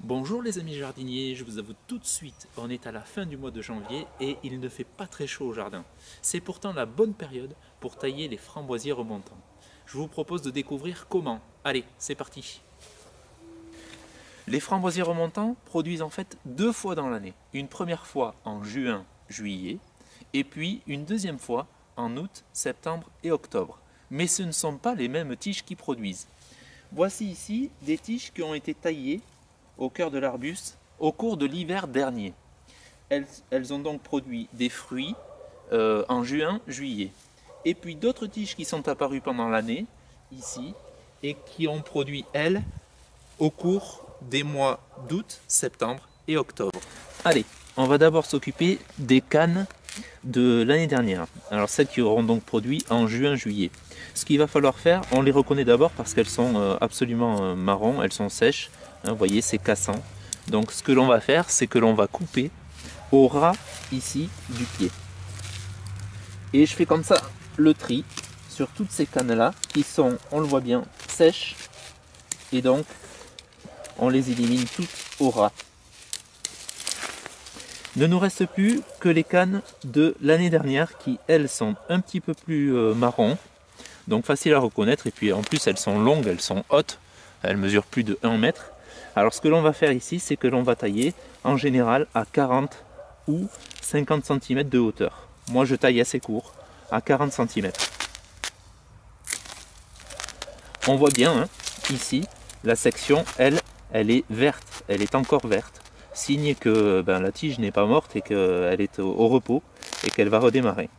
Bonjour les amis jardiniers, je vous avoue tout de suite, on est à la fin du mois de janvier et il ne fait pas très chaud au jardin. C'est pourtant la bonne période pour tailler les framboisiers remontants. Je vous propose de découvrir comment. Allez, c'est parti. Les framboisiers remontants produisent en fait 2 fois dans l'année. Une première fois en juin, juillet, et puis une deuxième fois en août, septembre et octobre. Mais ce ne sont pas les mêmes tiges qui produisent. Voici ici des tiges qui ont été taillées au cœur de l'arbuste au cours de l'hiver dernier. Elles ont donc produit des fruits en juin, juillet. Et puis d'autres tiges qui sont apparues pendant l'année, ici, et qui ont produit, elles, au cours des mois d'août, septembre et octobre. Allez, on va d'abord s'occuper des cannes de l'année dernière. Alors celles qui auront donc produit en juin, juillet. Ce qu'il va falloir faire, on les reconnaît d'abord parce qu'elles sont absolument marron, elles sont sèches. Vous voyez, c'est cassant. Donc ce que l'on va faire, c'est que l'on va couper au ras ici du pied. Et je fais comme ça le tri sur toutes ces cannes-là qui sont, on le voit bien, sèches. Et donc, on les élimine toutes au ras. Ne nous reste plus que les cannes de l'année dernière qui, elles, sont un petit peu plus marron. Donc facile à reconnaître. Et puis en plus, elles sont longues, elles sont hautes. Elles mesurent plus de 1 mètre. Alors ce que l'on va faire ici, c'est que l'on va tailler en général à 40 ou 50 cm de hauteur. Moi je taille assez court, à 40 cm. On voit bien, hein, ici, la section, elle est verte, elle est encore verte. Signe que la tige n'est pas morte et qu'elle est au repos et qu'elle va redémarrer.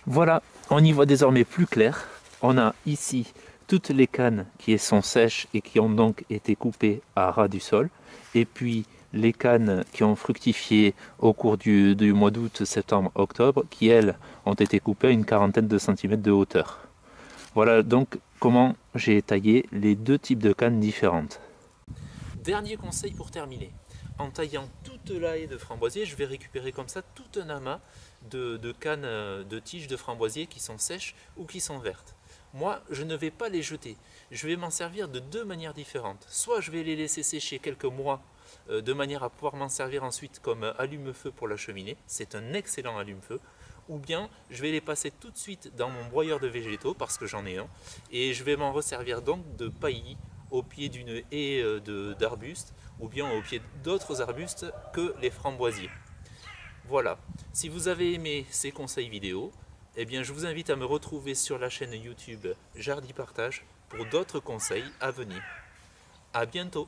Voilà, on y voit désormais plus clair. On a ici toutes les cannes qui sont sèches et qui ont donc été coupées à ras du sol. Et puis les cannes qui ont fructifié au cours du mois d'août, septembre, octobre, qui elles ont été coupées à une quarantaine de centimètres de hauteur. Voilà donc comment j'ai taillé les deux types de cannes différentes. Dernier conseil pour terminer. En taillant toute la haie de framboisier, je vais récupérer comme ça tout un amas de cannes, de tiges de framboisier qui sont sèches ou qui sont vertes. Moi, je ne vais pas les jeter. Je vais m'en servir de deux manières différentes. Soit je vais les laisser sécher quelques mois de manière à pouvoir m'en servir ensuite comme allume-feu pour la cheminée. C'est un excellent allume-feu. Ou bien je vais les passer tout de suite dans mon broyeur de végétaux parce que j'en ai un. Et je vais m'en resservir donc de paillis au pied d'une haie d'arbustes ou bien au pied d'autres arbustes que les framboisiers. Voilà, si vous avez aimé ces conseils vidéo, eh bien je vous invite à me retrouver sur la chaîne YouTube Jardi Partage pour d'autres conseils à venir. À bientôt!